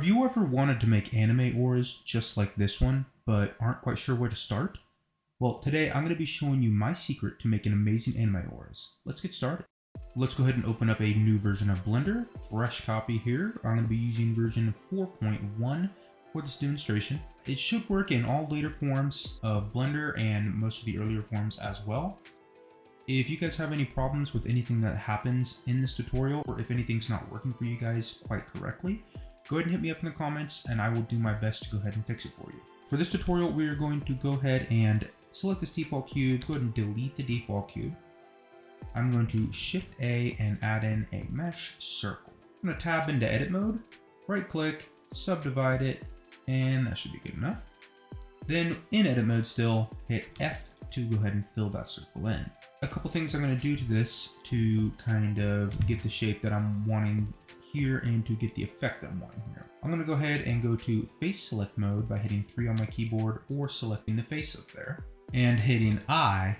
Have you ever wanted to make anime auras just like this one, but aren't quite sure where to start? Well, today I'm going to be showing you my secret to making amazing anime auras. Let's get started. Let's go ahead and open up a new version of Blender, fresh copy here. I'm going to be using version 4.1 for this demonstration. It should work in all later forms of Blender and most of the earlier forms as well. If you guys have any problems with anything that happens in this tutorial, or if anything's not working for you guys quite correctly, go ahead and hit me up in the comments and I will do my best to go ahead and fix it for you. For this tutorial, we are going to go ahead and select this default cube, go ahead and delete the default cube. I'm going to Shift A and add in a mesh circle. I'm going to tab into edit mode, right click, subdivide it, and that should be good enough. Then in edit mode still, hit F to go ahead and fill that circle in. A couple things I'm going to do to this to kind of get the shape that I'm wanting here and to get the effect that I'm wanting here. I'm going to go ahead and go to face select mode by hitting 3 on my keyboard or selecting the face up there and hitting I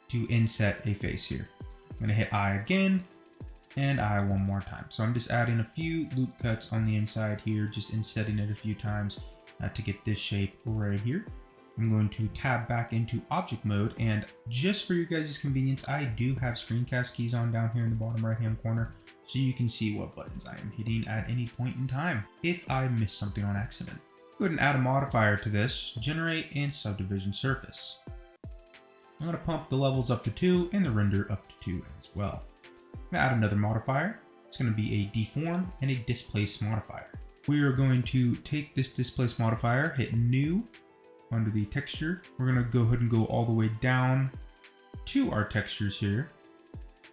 to inset a face here. I'm going to hit I again and I one more time. So I'm just adding a few loop cuts on the inside here, just insetting it a few times to get this shape right here. I'm going to tab back into object mode, and just for your guys' convenience, I do have screencast keys on down here in the bottom right hand corner so you can see what buttons I am hitting at any point in time if I miss something on accident. Go ahead and add a modifier to this, generate and subdivision surface. I'm going to pump the levels up to 2 and the render up to 2 as well. I'm going to add another modifier. It's going to be a deform and a displace modifier. We are going to take this displace modifier, hit new under the texture. We're going to go ahead and go all the way down to our textures here.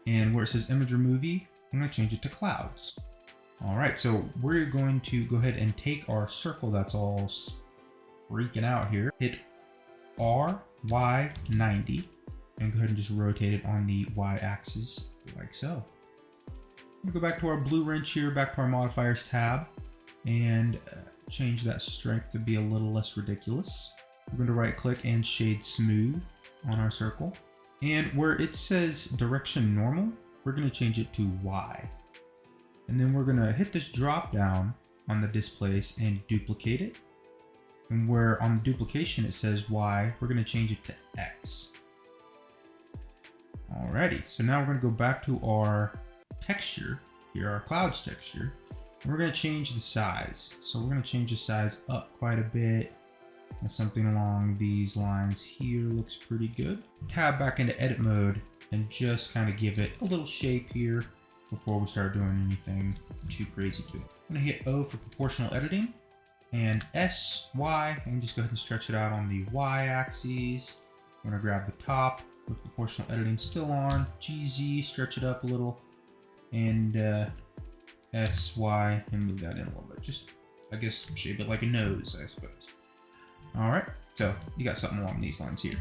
And where it says image or movie, I'm going to change it to clouds. All right, so we're going to go ahead and take our circle that's all freaking out here, hit RY90, and go ahead and just rotate it on the Y axis like so. We'll go back to our blue wrench here, back to our modifiers tab, and change that strength to be a little less ridiculous. We're going to right click and shade smooth on our circle. And where it says direction normal, we're going to change it to Y. And then we're going to hit this drop down on the displace and duplicate it. And where on the duplication it says Y, we're going to change it to X. Alrighty, so now we're going to go back to our texture, here our clouds texture. And we're going to change the size. So we're going to change the size up quite a bit. And something along these lines here looks pretty good. Tab back into edit mode and just kind of give it a little shape here before we start doing anything too crazy to it. I'm going to hit O for proportional editing and S, Y, and just go ahead and stretch it out on the Y axis. I'm going to grab the top with proportional editing still on, GZ, stretch it up a little, and S, Y, and move that in a little bit. Just, I guess, shape it like a nose, I suppose. All right, so you got something along these lines here.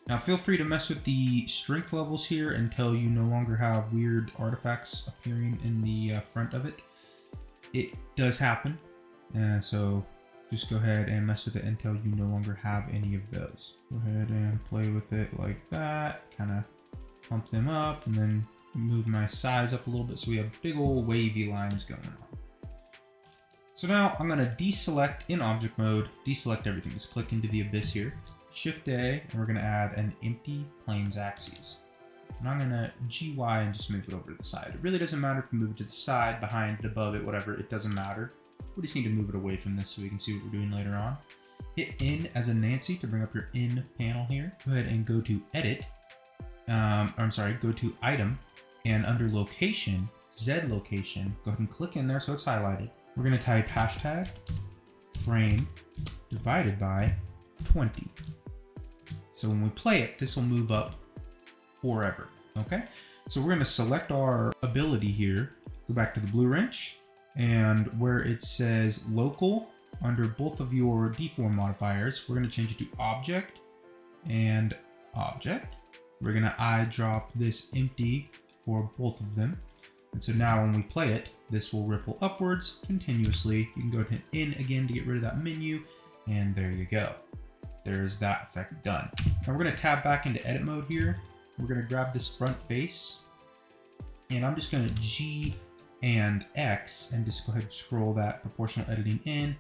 Now feel free to mess with the strength levels here until you no longer have weird artifacts appearing in the front of it. It does happen, so just go ahead and mess with it until you no longer have any of those. Go ahead and play with it like that, kind of pump them up, and then move my size up a little bit so we have big old wavy lines going on. So now I'm going to deselect in object mode, deselect everything. Just click into the abyss here, Shift A, and we're going to add an empty planes axis. And I'm going to GY and just move it over to the side. It really doesn't matter if you move it to the side, behind it, above it, whatever, it doesn't matter. We just need to move it away from this so we can see what we're doing later on. Hit N as in Nancy to bring up your in panel here. Go ahead and go to edit, go to item, and under location, Z location, go ahead and click in there so it's highlighted. We're going to type hashtag frame divided by 20. So when we play it, this will move up forever. Okay, so we're going to select our ability here, go back to the blue wrench, and where it says local under both of your deform modifiers, we're going to change it to object and object. We're going to eye drop this empty for both of them. And so now when we play it, this will ripple upwards continuously. You can go ahead and hit in again to get rid of that menu, and there you go. There's that effect done. Now we're going to tab back into edit mode here. We're going to grab this front face, and I'm just going to G and X, and just go ahead and scroll that proportional editing in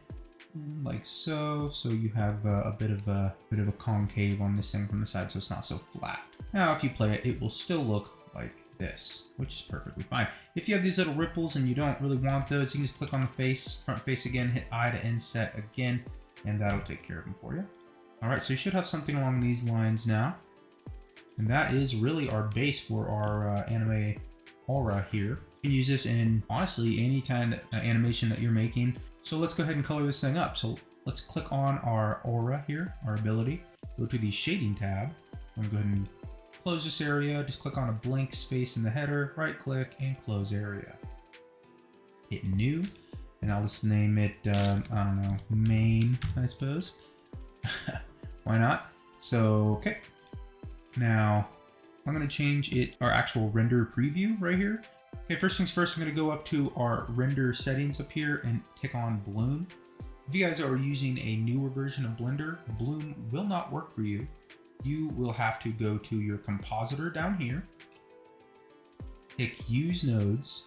like so. So you have a bit of a concave on this thing from the side, so it's not so flat. Now, if you play it, it will still look like this, which is perfectly fine. If you have these little ripples and you don't really want those, you can just click on the face, front face again, hit I to inset again, and that'll take care of them for you. All right, so you should have something along these lines now. And that is really our base for our anime aura here. You can use this in, honestly, any kind of animation that you're making. So let's go ahead and color this thing up. So let's click on our aura here, our ability. Go to the shading tab. I'm gonna go ahead and close this area. Just click on a blank space in the header, right click and close area. Hit new, and I'll just name it, I don't know, main, I suppose. Why not? So, okay. Now, I'm gonna change it, our actual render preview right here. Okay, first things first, I'm gonna go up to our render settings up here and tick on Bloom. If you guys are using a newer version of Blender, Bloom will not work for you. You will have to go to your compositor down here, pick Use Nodes,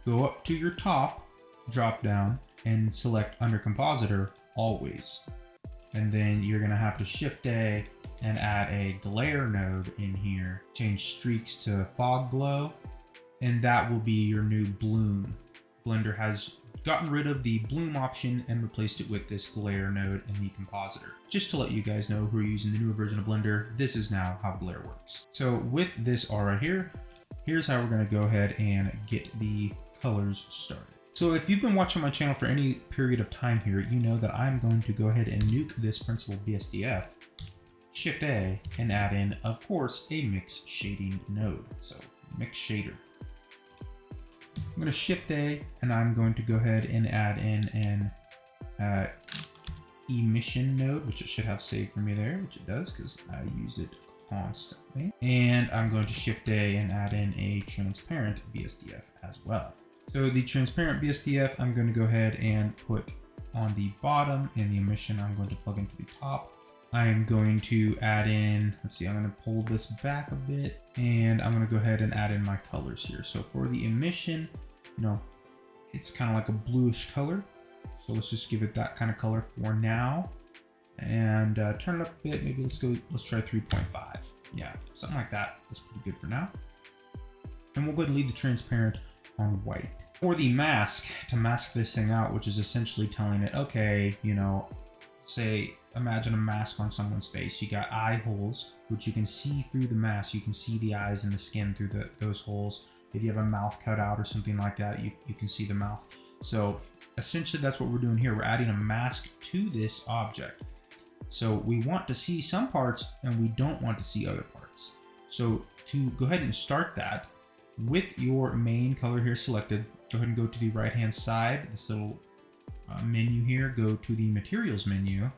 go up to your top, drop down, and select under compositor, always. And then you're gonna have to Shift A and add a glare node in here. Change streaks to fog glow, and that will be your new bloom. Blender has gotten rid of the bloom option and replaced it with this glare node in the compositor. Just to let you guys know who are using the newer version of Blender, this is now how glare works. So with this aura here, here's how we're gonna go ahead and get the colors started. So if you've been watching my channel for any period of time here, you know that I'm going to go ahead and nuke this principal BSDF, Shift A, and add in, of course, a mix shading node. So mix shader. I'm going to Shift A, and I'm going to go ahead and add in an emission node, which it should have saved for me there, which it does because I use it constantly. And I'm going to Shift A and add in a transparent BSDF as well. So the transparent BSDF, I'm going to go ahead and put on the bottom, and the emission I'm going to plug into the top. I'm going to add in, let's see, I'm going to pull this back a bit, and I'm going to go ahead and add in my colors here. So for the emission, you know, it's kind of like a bluish color. So let's just give it that kind of color for now, and turn it up a bit. Maybe let's try 3.5. Yeah, something like that. That's pretty good for now. And we'll go ahead and leave the transparent on white. For the mask, to mask this thing out, which is essentially telling it, okay, you know, say, imagine a mask on someone's face. You got eye holes, which you can see through the mask. You can see the eyes and the skin through those holes. If you have a mouth cut out or something like that, you can see the mouth. So essentially that's what we're doing here. We're adding a mask to this object. So we want to see some parts and we don't want to see other parts. So to go ahead and start that, with your main color here selected, go ahead and go to the right hand side, this little menu here, go to the materials menu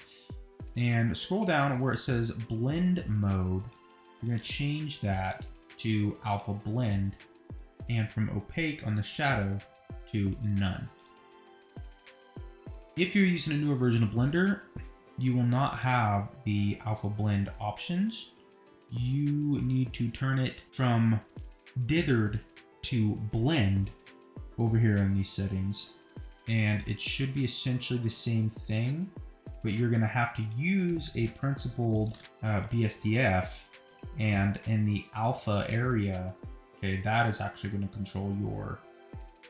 and scroll down where it says blend mode. You're going to change that to alpha blend, and from opaque on the shadow to none. If you're using a newer version of Blender, you will not have the alpha blend options. You need to turn it from dithered to blend over here in these settings, and it should be essentially the same thing, but you're going to have to use a principled BSDF, and in the alpha area, okay, that is actually going to control your,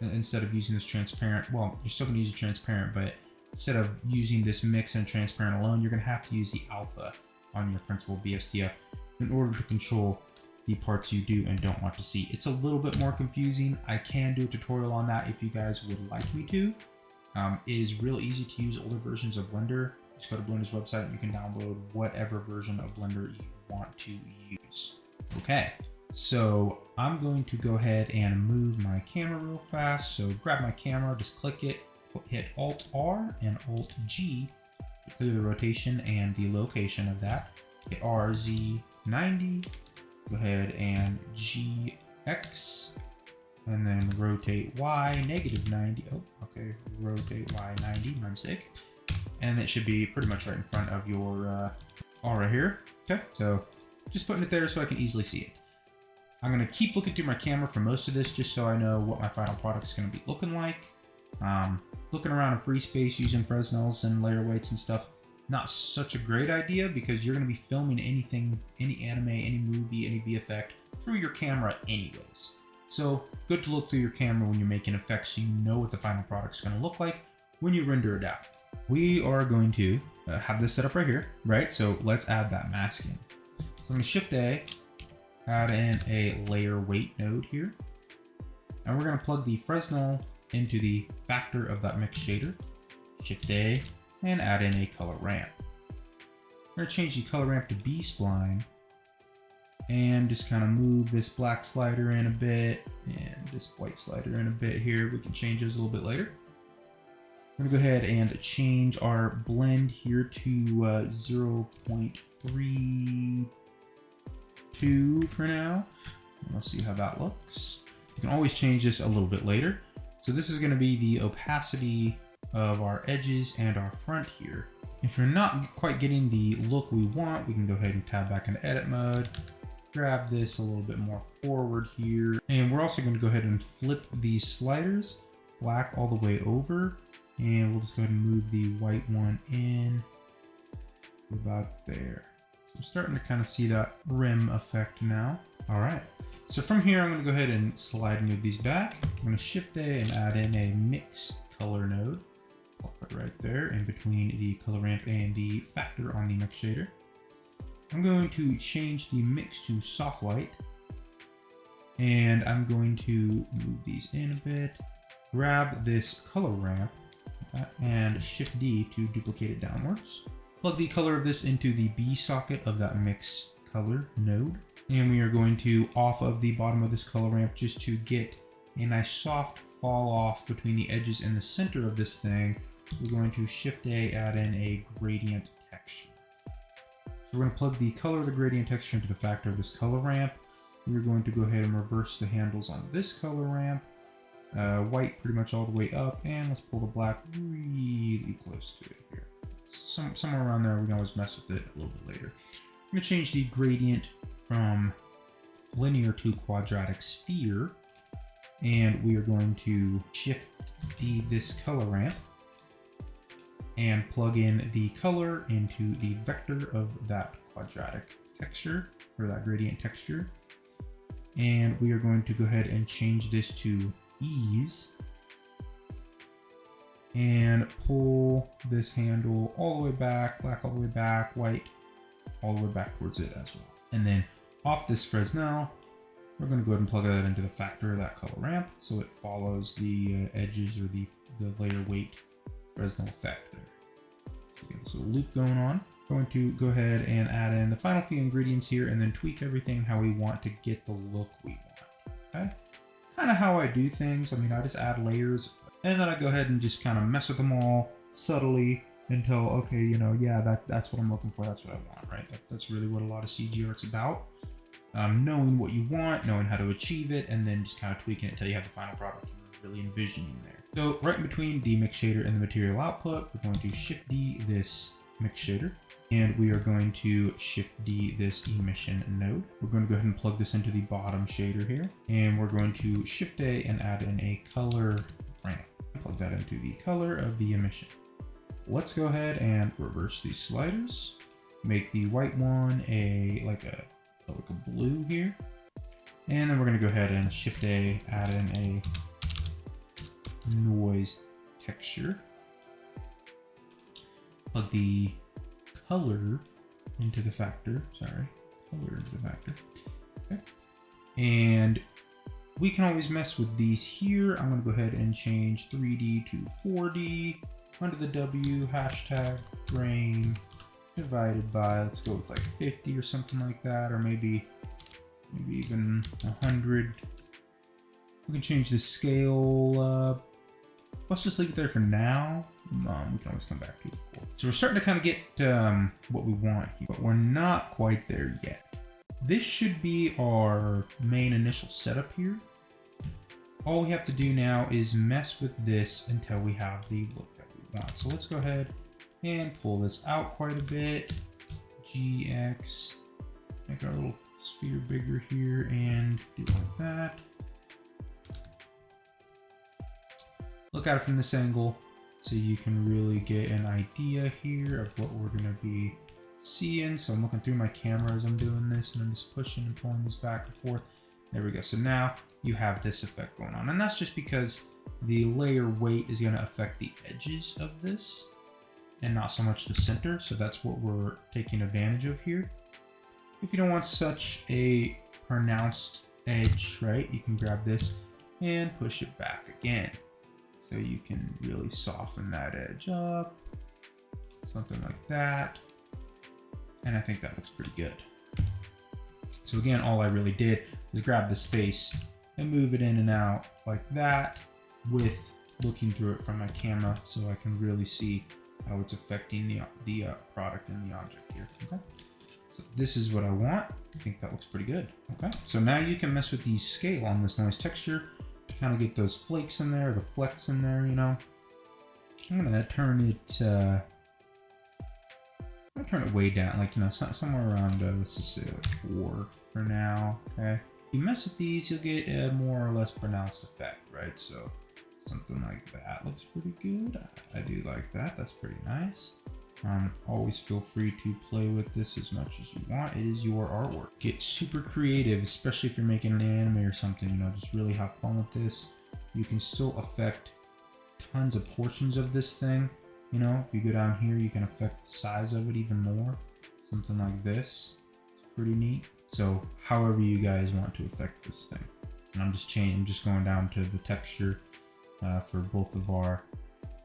instead of using this transparent, well, you're still going to use a transparent, but instead of using this mix and transparent alone, you're going to have to use the alpha on your principled BSDF in order to control the parts you do and don't want to see. It's a little bit more confusing. I can do a tutorial on that if you guys would like me to. It is real easy to use older versions of Blender. Just go to Blender's website and you can download whatever version of Blender you want to use. Okay, so I'm going to go ahead and move my camera real fast. So grab my camera, just click it, hit Alt R and Alt G to clear the rotation and the location of that. Hit RZ90. Go ahead and GX, and then rotate Y -90. Oh, okay, rotate Y 90, my mistake. And it should be pretty much right in front of your aura here. Okay, so just putting it there so I can easily see it. I'm gonna keep looking through my camera for most of this just so I know what my final product is gonna be looking like. Looking around in free space using Fresnels and layer weights and stuff, not such a great idea because you're gonna be filming anything, any anime, any movie, any VFX through your camera anyways. So good to look through your camera when you're making effects so you know what the final product's gonna look like when you render it out. We are going to have this set up right here, right? So let's add that mask in. So I'm gonna Shift A, add in a layer weight node here. And we're gonna plug the Fresnel into the factor of that mix shader. Shift A, and add in a color ramp. We're gonna change the color ramp to B-spline and just kind of move this black slider in a bit and this white slider in a bit here. We can change those a little bit later. I'm gonna go ahead and change our blend here to 0.32 for now. We'll see how that looks. You can always change this a little bit later. So this is gonna be the opacity of our edges and our front here. If you're not quite getting the look we want, we can go ahead and tab back into edit mode. Grab this a little bit more forward here. And we're also going to go ahead and flip these sliders black all the way over. And we'll just go ahead and move the white one in about there. So I'm starting to kind of see that rim effect now. All right. So from here, I'm going to go ahead and slide move these back. I'm going to Shift A and add in a mix color node. I'll put it right there in between the color ramp and the factor on the mix shader. I'm going to change the mix to soft light, and I'm going to move these in a bit, grab this color ramp and Shift D to duplicate it downwards. Plug the color of this into the B socket of that mix color node, and we are going to off of the bottom of this color ramp just to get a nice soft fall off between the edges and the center of this thing. We're going to Shift A, add in a gradient texture. So we're going to plug the color of the gradient texture into the factor of this color ramp. We're going to go ahead and reverse the handles on this color ramp. White pretty much all the way up, and let's pull the black really close to it here. Somewhere around there, we can always mess with it a little bit later. I'm going to change the gradient from linear to quadratic sphere, and we are going to Shift D this color ramp and plug in the color into the vector of that quadratic texture, or that gradient texture. And we are going to go ahead and change this to ease and pull this handle all the way back, black all the way back, white all the way back towards it as well. And then off this Fresnel, we're going to go ahead and plug that into the factor of that color ramp so it follows the edges or the layer weight Fresnel effect there. So we get this little loop going on. Going to go ahead and add in the final few ingredients here and then tweak everything how we want to get the look we want. Okay, kind of how I do things. I mean, I just add layers and then I go ahead and just kind of mess with them all subtly until, okay, you know, yeah, that's what I'm looking for. That's what I want, right? That's really what a lot of CG art's about. Knowing what you want, knowing how to achieve it, and then just kind of tweaking it until you have the final product you're really envisioning there. So right in between the mix shader and the material output, we're going to Shift D this mix shader, and we are going to Shift D this emission node. We're going to go ahead and plug this into the bottom shader here, and we're going to Shift A and add in a color ramp. Plug that into the color of the emission. Let's go ahead and reverse these sliders. Make the white one like a blue here. And then we're going to go ahead and Shift A, add in a noise texture. Plug the color into the factor. Okay. And we can always mess with these here. I'm going to go ahead and change 3D to 4D. Under the W, hashtag frame divided by, let's go with like 50 or something like that, or maybe even 100. We can change the scale. Let's just leave it there for now. We can always come back to it. So we're starting to kind of get what we want here, but we're not quite there yet. This should be our main initial setup here. All we have to do now is mess with this until we have the look that we want. So let's go ahead and pull this out quite a bit. GX, make our little sphere bigger here and do it like that. Look at it from this angle so you can really get an idea here of what we're gonna be seeing. So I'm looking through my camera as I'm doing this, and I'm just pushing and pulling this back and forth. There we go. So now you have this effect going on, and that's just because the layer weight is going to affect the edges of this and not so much the center. So that's what we're taking advantage of here. If you don't want such a pronounced edge, right, you can grab this and push it back again. So you can really soften that edge up, something like that. And I think that looks pretty good. So again, all I really did was grab this face and move it in and out like that with looking through it from my camera so I can really see how it's affecting the product and the object here, okay? So this is what I want. I think that looks pretty good, okay? So now you can mess with the scale on this noise texture to kind of get those flakes in there, the flecks in there, you know? I'm gonna turn it, turn it way down, like, you know, somewhere around, let's just say like 4 for now, okay? If you mess with these, you'll get a more or less pronounced effect, right? So something like that looks pretty good. I do like that. That's pretty nice. Always feel free to play with this as much as you want. It is your artwork. Get super creative, especially if you're making an anime or something, you know, just really have fun with this. You can still affect tons of portions of this thing. You know, if you go down here, you can affect the size of it even more. Something like this. It's pretty neat. So however you guys want to affect this thing. And I'm just going down to the texture for both of our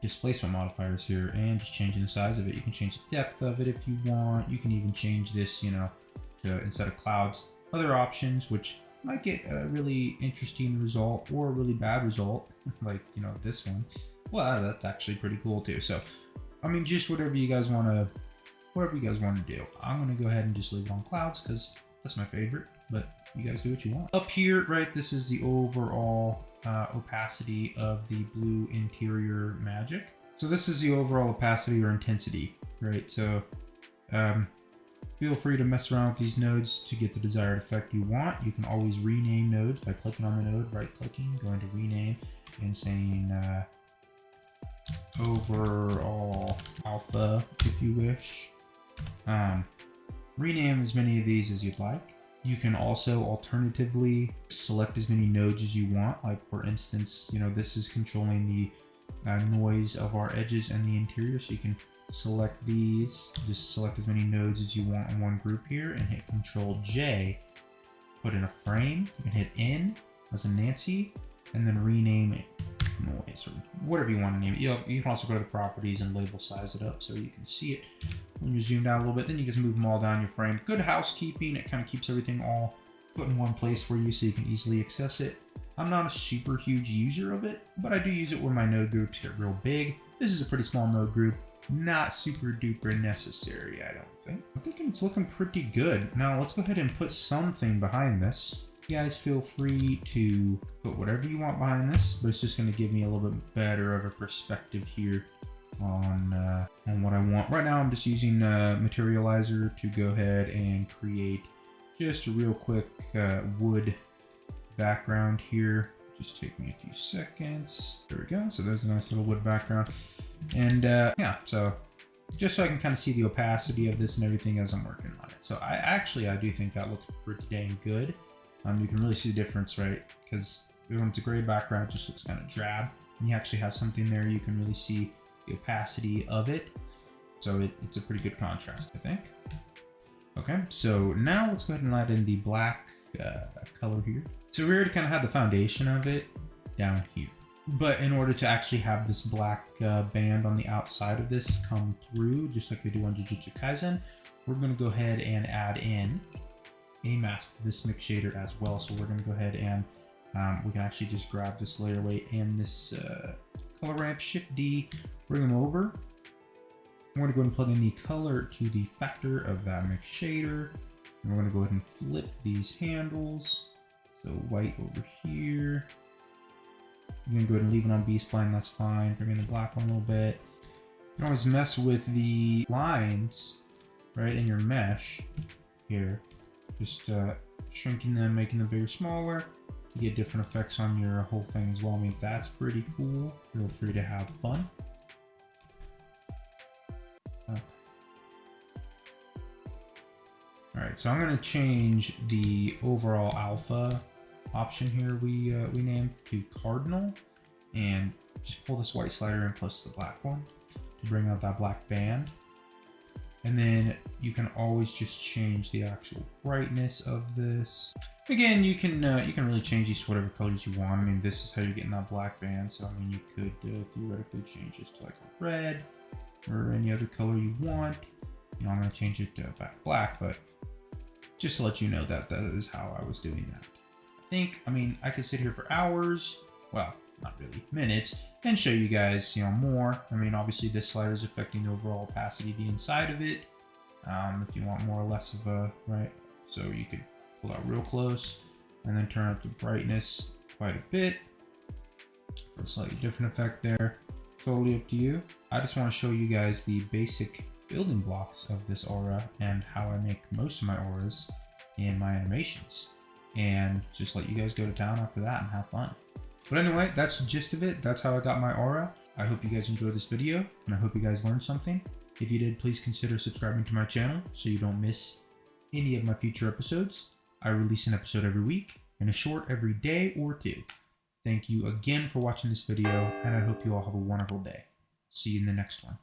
displacement modifiers here and just changing the size of it. You can change the depth of it if you want. You can even change this, you know, to, instead of clouds, other options, which might get a really interesting result or a really bad result, like, you know, this one. Well, that's actually pretty cool too. So, I mean, just whatever you guys want to do. I'm going to go ahead and just leave it on clouds because that's my favorite, but you guys do what you want. Up here, right, this is the overall opacity of the blue interior magic. So this is the overall opacity or intensity, right? So feel free to mess around with these nodes to get the desired effect you want. You can always rename nodes by clicking on the node, right clicking, going to rename and saying overall alpha if you wish. Rename as many of these as you'd like. You can also alternatively select as many nodes as you want. Like for instance, you know, this is controlling the noise of our edges and the interior. So you can select these, just select as many nodes as you want in one group here and hit Control J, put in a frame. You can hit N as a Nancy and then rename it noise or whatever you want to name it. You can also go to the properties and label size it up so you can see it when you're zoomed out a little bit. Then you just move them all down your frame. Good housekeeping. It kind of keeps everything all put in one place for you so you can easily access it. I'm not a super huge user of it, but I do use it when my node groups get real big. This is a pretty small node group. Not super duper necessary, I don't think. I'm thinking it's looking pretty good. Now let's go ahead and put something behind this. You guys feel free to put whatever you want behind this, but it's just going to give me a little bit better of a perspective here on what I want. Right now I'm just using Materializer to go ahead and create just a real quick wood background here. Just take me a few seconds. There we go. So there's a nice little wood background. And yeah, so just so I can kind of see the opacity of this and everything as I'm working on it. So I do think that looks pretty dang good. You can really see the difference, right? Because when it's a gray background, it just looks kind of drab. And you actually have something there, you can really see the opacity of it. So it's a pretty good contrast, I think. Okay, so now let's go ahead and add in the black color here. So we already kind of had the foundation of it down here. But in order to actually have this black band on the outside of this come through, just like they do on Jujutsu Kaisen, we're going to go ahead and add in a mask for this mix shader as well. So we're going to go ahead and we can actually just grab this layer weight and this color ramp, Shift D, bring them over. We're going to go ahead and plug in the color to the factor of that mix shader. And we're going to go ahead and flip these handles. So white over here. I'm going to go ahead and leave it on B-spline, that's fine. Bring in the black one a little bit. You can always mess with the lines, right, in your mesh here. Just shrinking them, making them bigger, smaller. You get different effects on your whole thing as well. I mean, that's pretty cool. Feel free to have fun. Okay. All right, so I'm gonna change the overall alpha option here we named to cardinal, and just pull this white slider in close to the black one to bring out that black band. And then you can always just change the actual brightness of this. Again, you can really change these to whatever colors you want. I mean, this is how you're getting that black band. So I mean, you could theoretically change this to like a red or any other color you want. You know, I'm gonna change it to back black, but just to let you know that that is how I was doing that. I mean, I could sit here for hours. Well, not really, minutes, and show you guys, you know, more. I mean, obviously this slider is affecting the overall opacity of the inside of it. If you want more or less of a, right? So you could pull out real close and then turn up the brightness quite a bit for a slightly different effect there. Totally up to you. I just want to show you guys the basic building blocks of this aura and how I make most of my auras in my animations, and just let you guys go to town after that and have fun. But anyway, that's the gist of it. That's how I got my aura. I hope you guys enjoyed this video, and I hope you guys learned something. If you did, please consider subscribing to my channel so you don't miss any of my future episodes. I release an episode every week and a short every day or two. Thank you again for watching this video, and I hope you all have a wonderful day. See you in the next one.